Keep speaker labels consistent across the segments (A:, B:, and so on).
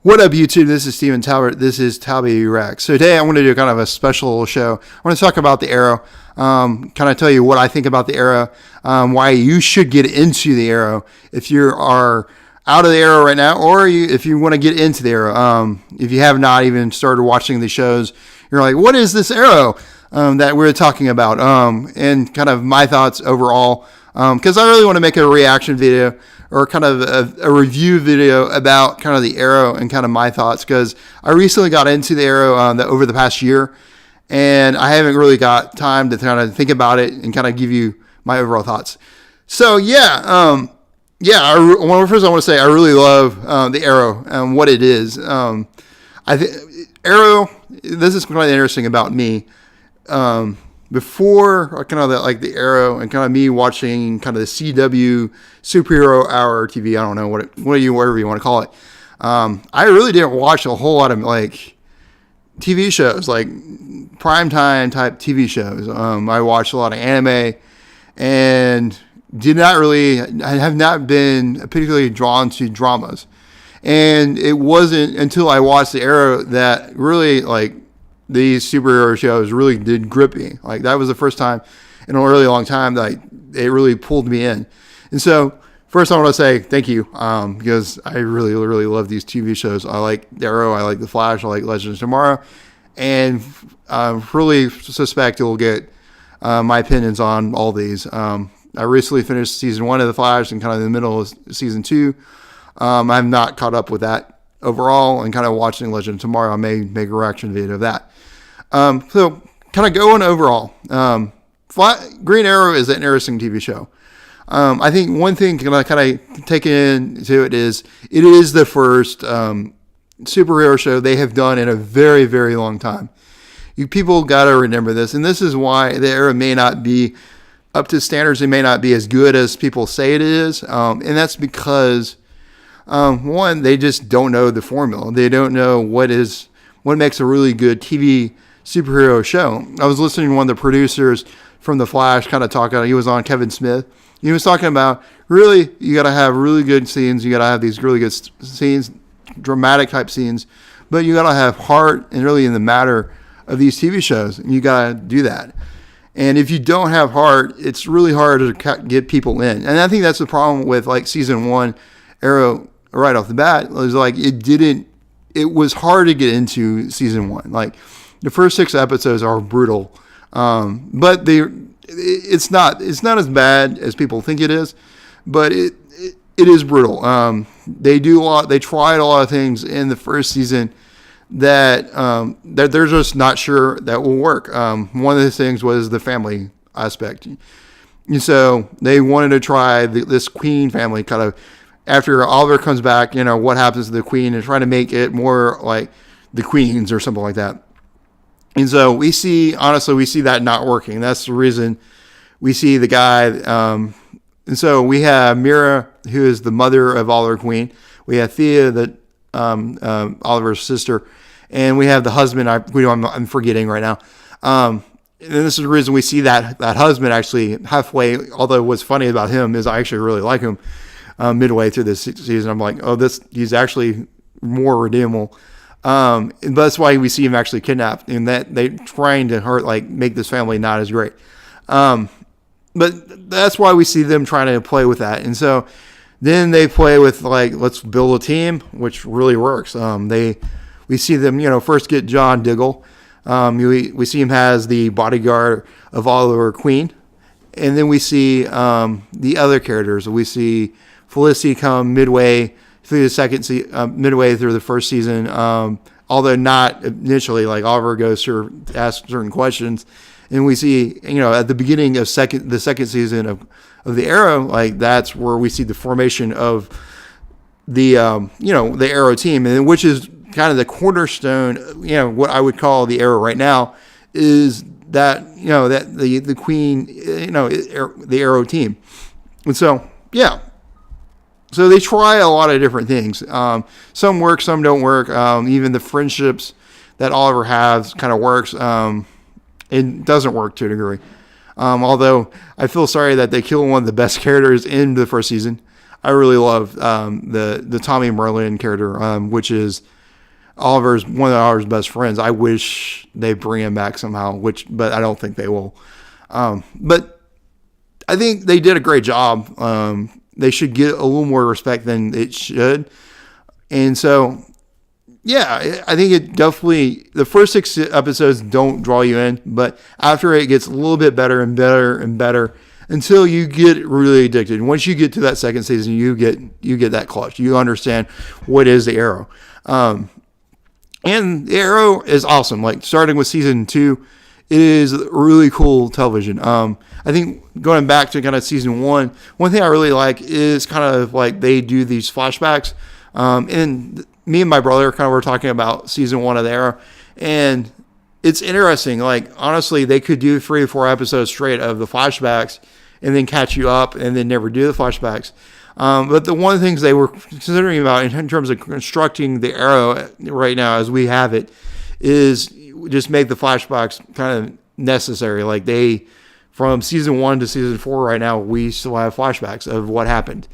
A: What up, YouTube? This is Steven Talbert. This is TalbyReacts. So today I want to do kind of a special show. I want to talk about the Arrow, kind of tell you what I think about the Arrow, why you should get into the Arrow if you are out of the Arrow right now, or if you want to get into the Arrow. If you have not even started watching the shows, you're like, what is this Arrow that we're talking about? And kind of my thoughts overall, because I really want to make a reaction video or kind of a review video about kind of the Arrow and kind of my thoughts, because I recently got into the Arrow over the past year, and I haven't really got time to kind of think about it and kind of give you my overall thoughts. So first I want to say I really love the Arrow and what it is. I think Arrow, this is quite interesting about me. Before kind of the Arrow and kind of me watching kind of the CW Superhero Hour TV, I don't know whatever you want to call it. I really didn't watch a whole lot of like TV shows, like primetime type TV shows. I watched a lot of anime and I have not been particularly drawn to dramas. And it wasn't until I watched the Arrow that really these superhero shows really did grip me. Like that was the first time in a really long time that it really pulled me in. And so first I want to say thank you, because I really, really love these TV shows. I like Arrow, I like The Flash, I like Legends of Tomorrow, and really suspect you'll get my opinions on all these. I recently finished season 1 of The Flash and kind of in the middle of season 2. I'm not caught up with that overall, and kind of watching Legend of Tomorrow. I may make a reaction video of that. So kind of going overall, Green Arrow is an interesting TV show. I think one thing kind of take into it is the first superhero show they have done in a very, very long time. You people got to remember this, and this is why the Arrow may not be up to standards. It may not be as good as people say it is, and that's because one, they just don't know the formula. They don't know what makes a really good TV superhero show. I was listening to one of the producers from The Flash kind of talking. He was on Kevin Smith. He was talking about really you got to have really good scenes. You got to have these really good scenes, dramatic type scenes, but you got to have heart and really in the matter of these TV shows. And you got to do that. And if you don't have heart, it's really hard to get people in. And I think that's the problem with season 1 Arrow right off the bat. It was it was hard to get into season 1. Like the first 6 episodes are brutal. But it's not as bad as people think it is, but it is brutal. They tried a lot of things in the first season that they're just not sure that will work. One of the things was the family aspect. And so they wanted to try this Queen family kind of, after Oliver comes back, what happens to the Queen, and trying to make it more like the Queens or something like that. And so we see that not working. That's the reason we see the guy. And so we have Mira, who is the mother of Oliver Queen. We have Thea, Oliver's sister. And we have the husband, I'm forgetting right now. And this is the reason we see that husband actually halfway, although what's funny about him is I actually really like him. Midway through this season, I'm like, he's actually more redeemable. But that's why we see him actually kidnapped, and that they trying to make this family not as great. But that's why we see them trying to play with that. And so then they play with let's build a team, which really works. We see them, first get John Diggle. We see him as the bodyguard of Oliver Queen. And then we see the other characters. We see Felicity come midway through the first season, although not initially. Oliver goes to ask certain questions, and we see at the beginning of the second season of the Arrow, that's where we see the formation of the the Arrow team, and which is kind of the cornerstone. What I would call the Arrow right now is that that the Queen, the Arrow team, and so yeah. So they try a lot of different things. Some work, some don't work. Even the friendships that Oliver has kind of works. It doesn't work to a degree. Although I feel sorry that they kill one of the best characters in the first season. I really love the Tommy Merlin character, which is one of Oliver's best friends. I wish they bring him back somehow, but I don't think they will. But I think they did a great job. They should get a little more respect than it should. And so, yeah, I think it definitely, the first 6 episodes don't draw you in, but after it gets a little bit better and better and better until you get really addicted. Once you get to that second season, you get that clutch. You understand what is the Arrow. And the Arrow is awesome. Like, starting with season 2, it is really cool television. I think going back to kind of season 1, one thing I really like is kind of like they do these flashbacks. And me and my brother kind of were talking about season 1 of the Arrow, and it's interesting. Like, honestly, they could do 3 or 4 episodes straight of the flashbacks and then catch you up and then never do the flashbacks. But the one of the things they were considering about in terms of constructing the Arrow right now as we have it is just make the flashbacks kind of necessary. Like, from season 1 to season 4 right now, we still have flashbacks of what happened.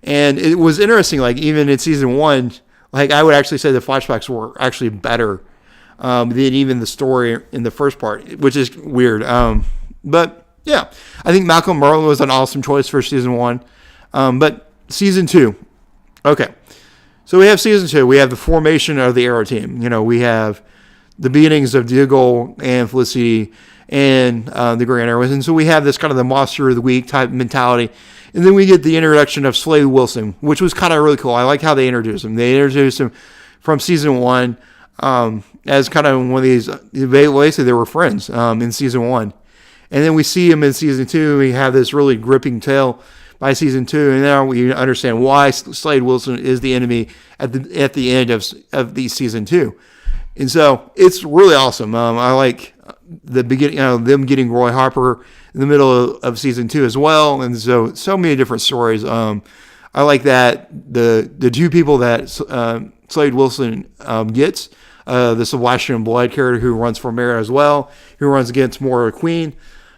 A: And it was interesting, like, even in season 1, like, I would actually say the flashbacks were actually better than even the story in the first part, which is weird. But yeah, I think Malcolm Merlin was an awesome choice for season 1. But season 2, okay. So we have season 2. We have the formation of the Arrow team. We have the beginnings of Diggle and Felicity and the Green Arrows. And so we have this kind of the monster of the week type mentality. And then we get the introduction of Slade Wilson, which was kind of really cool. I like how they introduced him. They introduced him from season 1 as kind of one of these, basically they were friends in season 1. And then we see him in season 2. We have this really gripping tale by season 2. And now we understand why Slade Wilson is the enemy at the end of the season 2. And so it's really awesome. I like the beginning, them getting Roy Harper in the middle of season 2 as well. And so many different stories. I like that the 2 people that Slade Wilson gets, the Sebastian Blood character who runs for mayor as well, who runs against Moira Queen.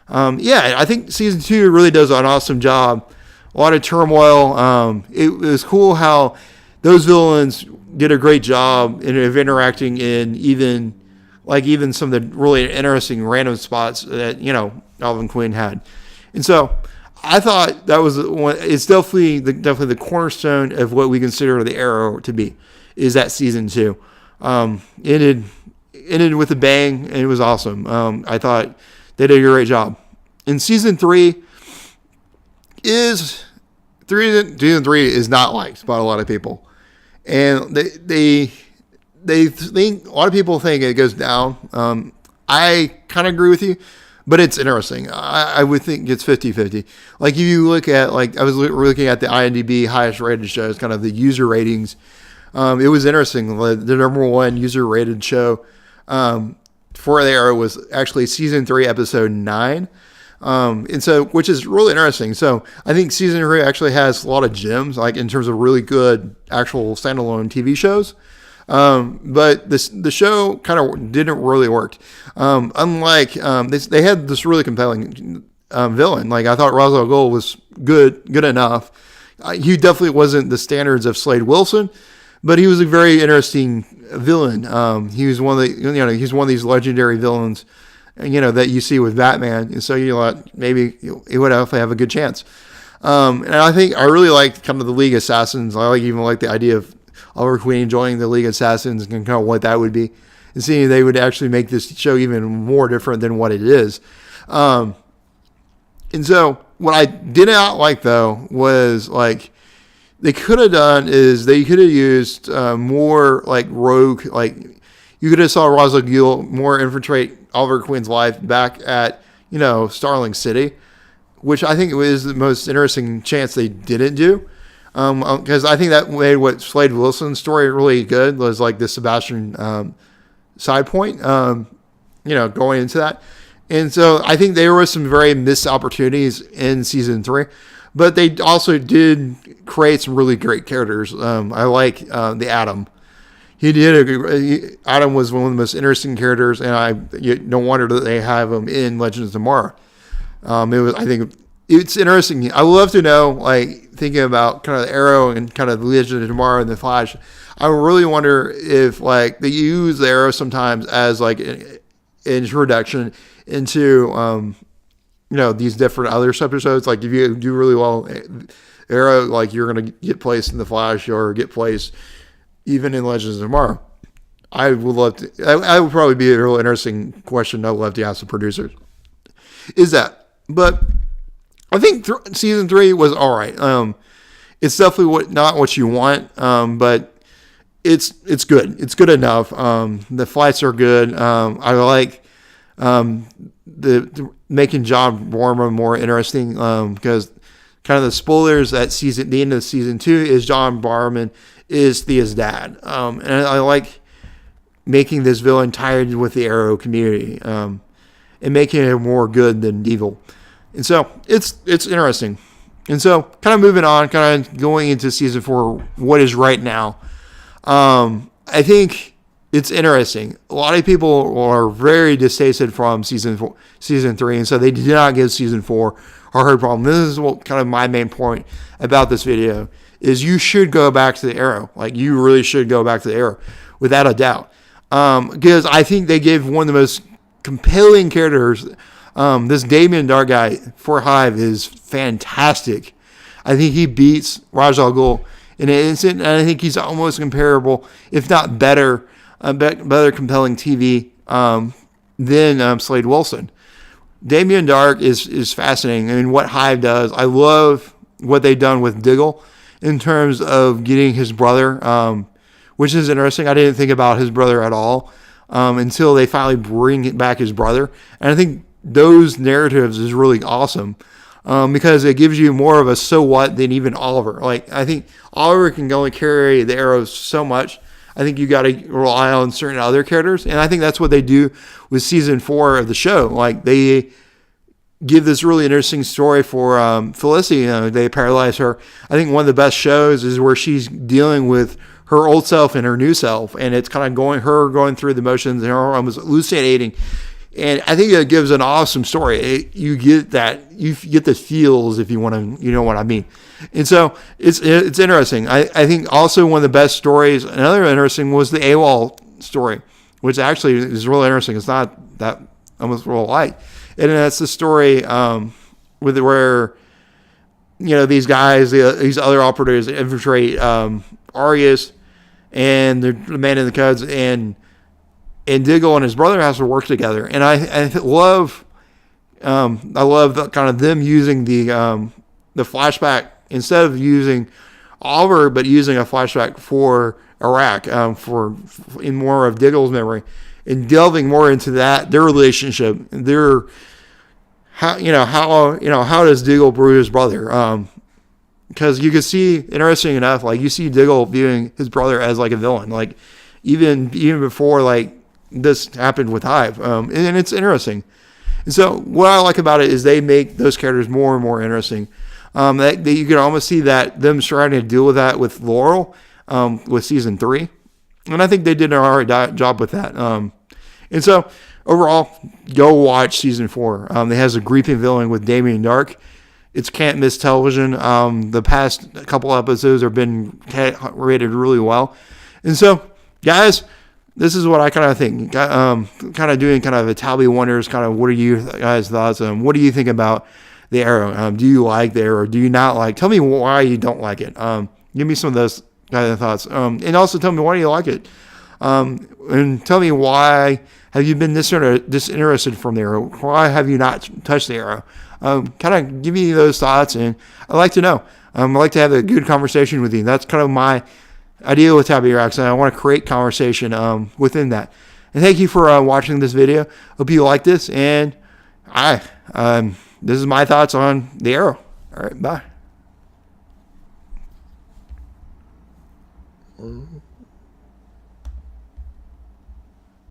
A: I think season 2 really does an awesome job. A lot of turmoil. It was cool how those villains did a great job of interacting in even some of the really interesting random spots that Alvin Quinn had. And so I thought that was it's definitely the cornerstone of what we consider the Arrow to be, is that season 2. Ended with a bang, and it was awesome. I thought they did a great job. In season 3 is not liked by a lot of people, and they think, a lot of people think it goes down. I kind of agree with you, but it's interesting. I would think it's 50-50. Like, if you look at, I was looking at the IMDb highest rated shows, kind of the user ratings. It was interesting. The number 1 user rated show for the Arrow was actually season 3, episode 9. And so, which is really interesting. So I think season 3 actually has a lot of gems, like in terms of really good actual standalone TV shows. But the show kind of didn't really work. Unlike, they had this really compelling, villain. Like, I thought Ra's al Ghul was good enough. He definitely wasn't the standards of Slade Wilson, but he was a very interesting villain. He was one of the, he's one of these legendary villains, that you see with Batman. And so maybe he would have a good chance. And I really liked kind of the League of Assassins. I even like the idea of Oliver Queen joining the League of Assassins and kind of what that would be, and seeing if they would actually make this show even more different than what it is. And so what I did not like, though, was they could have used more rogue, you could have saw Ra's al Ghul more infiltrate Oliver Queen's life back at, Starling City, which I think was the most interesting chance they didn't do. Because I think that made what Slade Wilson's story really good, was the Sebastian side point, going into that. And so I think there were some very missed opportunities in season 3, but they also did create some really great characters. I like the Atom. Adam was one of the most interesting characters, and no wonder that they have him in Legends of Tomorrow. I think it's interesting. I would love to know, thinking about kind of the Arrow and kind of the Legend of Tomorrow and the Flash, I really wonder if like they use the Arrow sometimes as like an introduction into these different other episodes. Like if you do really well Arrow, like you're gonna get placed in the Flash or get placed even in Legends of Tomorrow. I would love to. I would probably be a real interesting question I'd love to ask the producers. Is that? But I think season 3 was all right. It's definitely not what you want, but it's good. It's good enough. The fights are good. I like the making John Borman more interesting because kind of the spoilers at the end of season 2 is John Barrowman is Thea's dad, and I like making this villain tied with the Arrow community and making it more good than evil. And so it's interesting. And so kind of moving on, kind of going into season 4, what is right now. I think it's interesting. A lot of people are very distasted from season 3, and so they did not give season 4 a hard problem. This is what kind of my main point about this video is you should go back to the Arrow. Like you really should go back to the Arrow without a doubt. Because I think they gave one of the most compelling characters. This Damien Dark guy for Hive is fantastic. I think he beats Ra's al Ghul in an instant, and I think he's almost comparable, if not better, better compelling TV than Slade Wilson. Damien Dark is fascinating, and what Hive does, I love what they've done with Diggle in terms of getting his brother, which is interesting. I didn't think about his brother at all until they finally bring back his brother, and I think those narratives is really awesome because it gives you more of a so what than even Oliver. Like I think Oliver can only carry the Arrows so much. I think you got to rely on certain other characters, and I think that's what they do with season 4 of the show. Like they give this really interesting story for Felicity. They paralyze her. I think one of the best shows is where she's dealing with her old self and her new self, and it's kind of going through the motions and her almost hallucinating. And I think it gives an awesome story. You get the feels if you want to, you know what I mean. And so it's interesting. I think also one of the best stories, another interesting was the AWOL story, which actually is really interesting. It's not that almost real light. And that's the story where these guys, these other operatives infiltrate Arius, and they're demanding the codes, and Diggle and his brother has to work together. And I love kind of them using the flashback instead of using Oliver, but using a flashback for Iraq in more of Diggle's memory, and delving more into their relationship, how does Diggle brew his brother? Because you can see, interesting enough, like you see Diggle viewing his brother as like a villain, like even before like this happened with Hive, and it's interesting. And so what I like about it is they make those characters more and more interesting. That you can almost see that them trying to deal with that with Laurel with season 3, and I think they did an alright job with that. And so overall, go watch season 4. It has a grieving villain with Damien Dark. It's can't miss television. The past couple episodes have been rated really well, and so guys, this is what I kind of think. Kind of doing kind of a Talby Wonders. Kind of what are you guys' thoughts? What do you think about the Arrow? Do you like the Arrow? Do you not like? Tell me why you don't like it. Give me some of those kind of thoughts. And also tell me why do you like it. And tell me why have you been disinterested from the Arrow? Why have you not touched the Arrow? Kind of give me those thoughts, and I'd like to know. I'd like to have a good conversation with you. That's kind of my idea with TalbyReacts, and I want to create conversation within that. And thank you for watching this video. Hope you like this, and this is my thoughts on the Arrow. All right, bye.